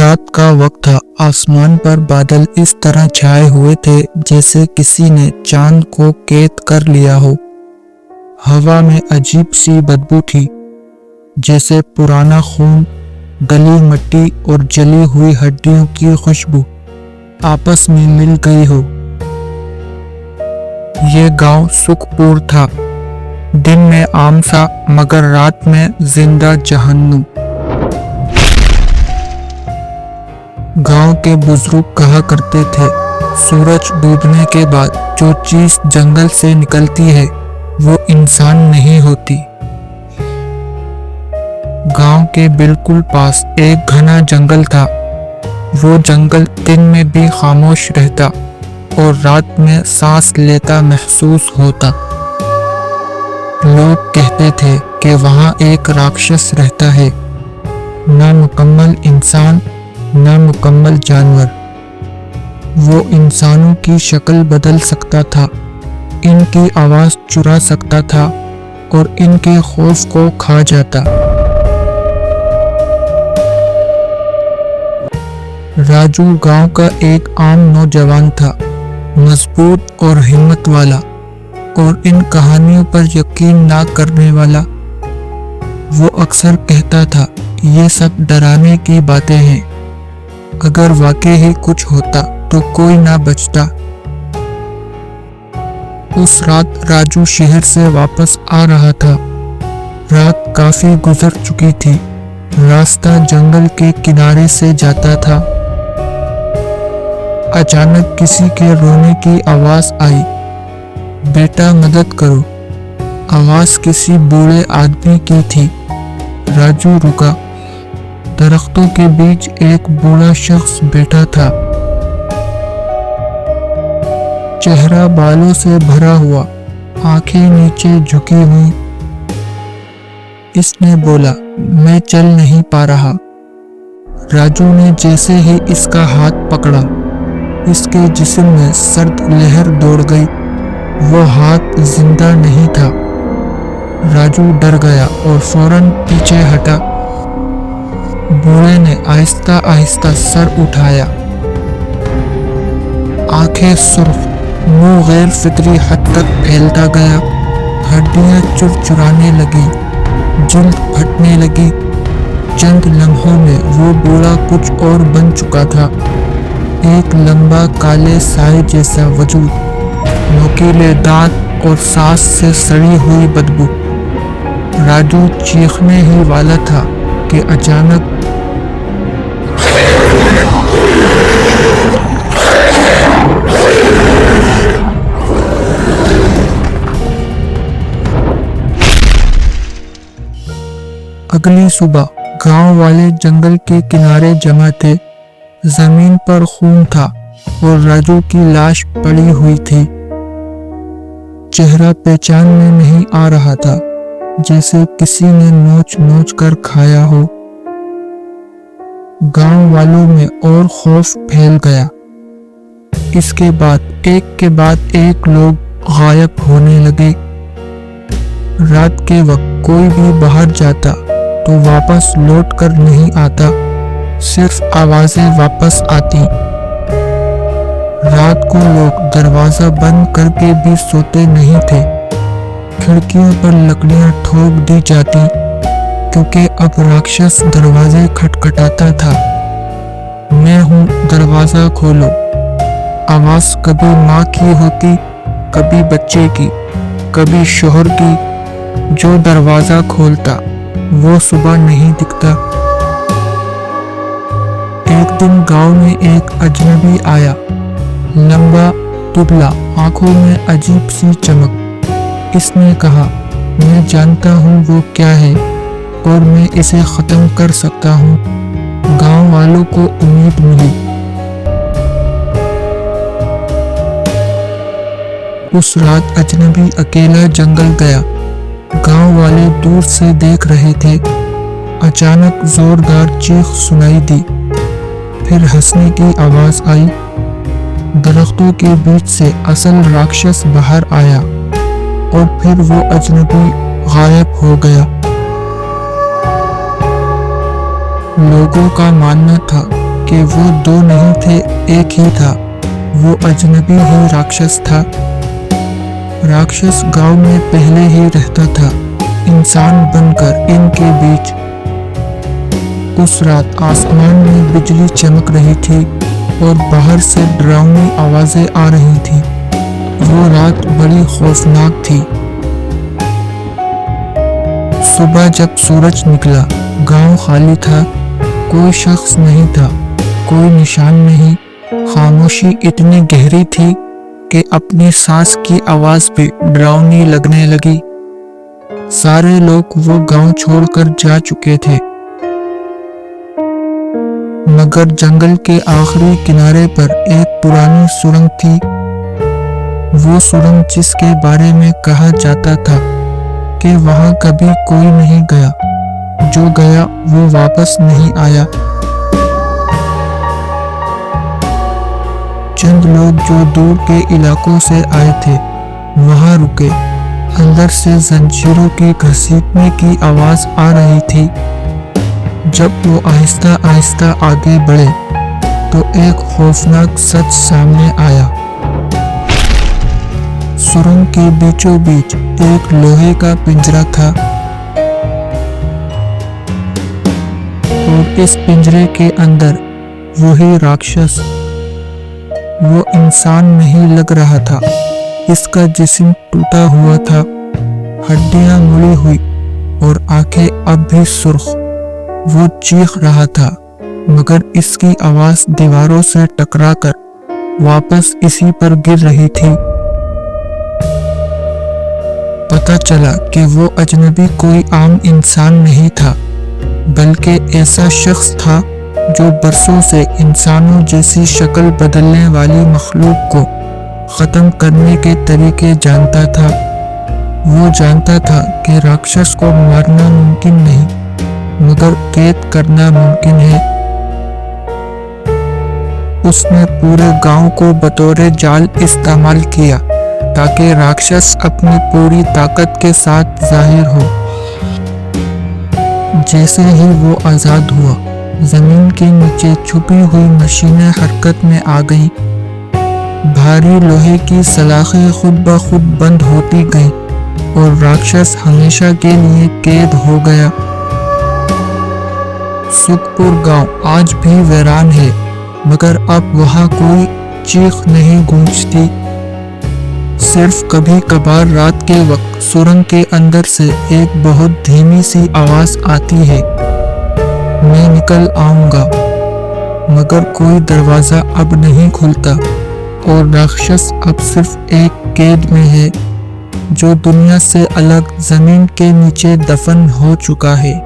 रात का वक्त था। आसमान पर बादल इस तरह छाए हुए थे जैसे किसी ने चांद को कैद कर लिया हो। हवा में अजीब सी बदबू थी, जैसे पुराना खून, गली मिट्टी और जली हुई हड्डियों की खुशबू आपस में मिल गई हो। ये गांव सुखपुर था। दिन में आम सा, मगर रात में जिंदा जहन्नुम। गांव के बुजुर्ग कहा करते थे, सूरज डूबने के बाद जो चीज जंगल से निकलती है वो इंसान नहीं होती। गांव के बिल्कुल पास एक घना जंगल था। वो जंगल दिन में भी खामोश रहता और रात में सांस लेता महसूस होता। लोग कहते थे कि वहां एक राक्षस रहता है, ना मुकम्मल इंसान ना मुकम्मल जानवर। वो इंसानों की शक्ल बदल सकता था, इनकी आवाज चुरा सकता था और इनके खौफ को खा जाता। राजू गांव का एक आम नौजवान था, मजबूत और हिम्मत वाला, और इन कहानियों पर यकीन ना करने वाला। वो अक्सर कहता था, ये सब डराने की बातें हैं, अगर वाकई ही कुछ होता तो कोई ना बचता। उस रात राजू शहर से वापस आ रहा था। रात काफी गुजर चुकी थी। रास्ता जंगल के किनारे से जाता था। अचानक किसी के रोने की आवाज आई, बेटा मदद करो। आवाज किसी बूढ़े आदमी की थी। राजू रुका। दरख्तों के बीच एक बूढ़ा शख्स बैठा था, चेहरा बालों से भरा हुआ, आंखें नीचे झुकी हुई। इसने बोला, मैं चल नहीं पा रहा। राजू ने जैसे ही इसका हाथ पकड़ा, इसके जिस्म में सर्द लहर दौड़ गई। वो हाथ जिंदा नहीं था। राजू डर गया और फौरन पीछे हटा। बूढ़े ने आहिस्ता आहिस्ता सर उठाया। आंखें सुर्ख, मुंह गैर फितरी हद तक फैलता गया। हड्डियां चुरचुराने लगी, जल्द फटने लगी। चंद लम्हों में वो बूढ़ा कुछ और बन चुका था। एक लंबा काले साए जैसा वजूद, नुकीले दांत और सांस से सड़ी हुई बदबू। राजू चीखने ही वाला था कि अचानक अगली सुबह गांव वाले जंगल के किनारे जमा थे। जमीन पर खून था और राजू की लाश पड़ी हुई थी। चेहरा पहचान में नहीं आ रहा था, जैसे किसी ने नोच नोच कर खाया हो। गांव वालों में और खौफ फैल गया। इसके बाद एक लोग गायब होने लगे। रात के वक्त कोई भी बाहर जाता तो वापस लौट कर नहीं आता, सिर्फ आवाजें वापस आती। रात को लोग दरवाजा बंद करके भी सोते नहीं थे। खिड़कियों पर लकड़ियां ठोक दी जाती, क्योंकि अब राक्षस दरवाजे खटखटाता था। मैं हूं, दरवाजा खोलो। आवाज कभी माँ की होती, कभी बच्चे की, कभी शोहर की। जो दरवाजा खोलता वो सुबह नहीं दिखता। एक दिन गांव में एक अजनबी आया, लंबा, दुबला, आंखों में अजीब सी चमक। इसने कहा, मैं जानता हूँ वो क्या है और मैं इसे खत्म कर सकता हूँ। गांव वालों को उम्मीद मिली। उस रात अजनबी अकेला जंगल गया। गांव वाले दूर से देख रहे थे। अचानक जोरदार चीख सुनाई दी, फिर हंसने की आवाज आई। दरख्तों के बीच से असल राक्षस बाहर आया और फिर वो अजनबी गायब हो गया। लोगों का मानना था کہ وہ دو نہیں تھے، ایک ہی تھا، وہ اجنبی ہی راکشس تھا۔ راکشس گاؤں میں پہلے ہی رہتا تھا، انسان بن کر ان کے بیچ۔ اس رات آسمان میں بجلی چمک رہی تھی اور باہر سے ڈراؤنی آوازیں آ رہی تھیں۔ وہ رات بڑی خوفناک تھی۔ صبح جب سورج نکلا، گاؤں خالی تھا، کوئی شخص نہیں تھا، کوئی نشان نہیں۔ خاموشی اتنی گہری تھی کہ اپنی سانس کی آواز بھی ڈراؤنی لگنے لگی۔ سارے لوگ وہ گاؤں چھوڑ کر جا چکے تھے، مگر جنگل کے آخری کنارے پر ایک پرانی سرنگ تھی، وہ سرنگ جس کے بارے میں کہا جاتا تھا کہ وہاں کبھی کوئی نہیں گیا، جو گیا وہ واپس نہیں آیا۔ چند لوگ جو دور کے علاقوں سے آئے تھے وہاں رکے۔ اندر سے زنجیروں کی گھسیٹنے کی آواز آ رہی تھی۔ جب وہ آہستہ آہستہ آگے بڑھے تو ایک خوفناک سچ سامنے آیا۔ سرنگ کے بیچوں بیچ ایک لوہے کا پنجرا تھا، اور اس پنجرے کے اندر وہی راکشس۔ وہ انسان نہیں لگ رہا تھا، اس کا جسم ٹوٹا ہوا تھا، ہڈیاں مڑی ہوئی اور آنکھیں اب بھی سرخ۔ وہ چیخ رہا تھا، مگر اس کی آواز دیواروں سے ٹکرا کر واپس اسی پر گر رہی تھی۔ پتہ چلا کہ وہ اجنبی کوئی عام انسان نہیں تھا، بلکہ ایسا شخص تھا جو برسوں سے انسانوں جیسی شکل بدلنے والی مخلوق کو ختم کرنے کے طریقے جانتا تھا۔ وہ جانتا تھا کہ راکشس کو مارنا ممکن نہیں، مگر قید کرنا ممکن ہے۔ اس نے پورے گاؤں کو بطور جال استعمال کیا تاکہ راکشس اپنی پوری طاقت کے ساتھ ظاہر ہو۔ جیسے ہی وہ آزاد ہوا، زمین کے نیچے چھپی ہوئی مشینیں حرکت میں آ گئیں۔ بھاری لوہے کی سلاخیں خود بخود بند ہوتی گئیں اور راکشس ہمیشہ کے لیے قید ہو گیا۔ سکھ پور گاؤں آج بھی ویران ہے، مگر اب وہاں کوئی چیخ نہیں گونجتی۔ صرف کبھی کبھار رات کے وقت سرنگ کے اندر سے ایک بہت دھیمی سی آواز آتی ہے، میں نکل آؤں گا، مگر کوئی دروازہ اب نہیں کھلتا، اور راکشس اب صرف ایک قید میں ہے جو دنیا سے الگ زمین کے نیچے دفن ہو چکا ہے۔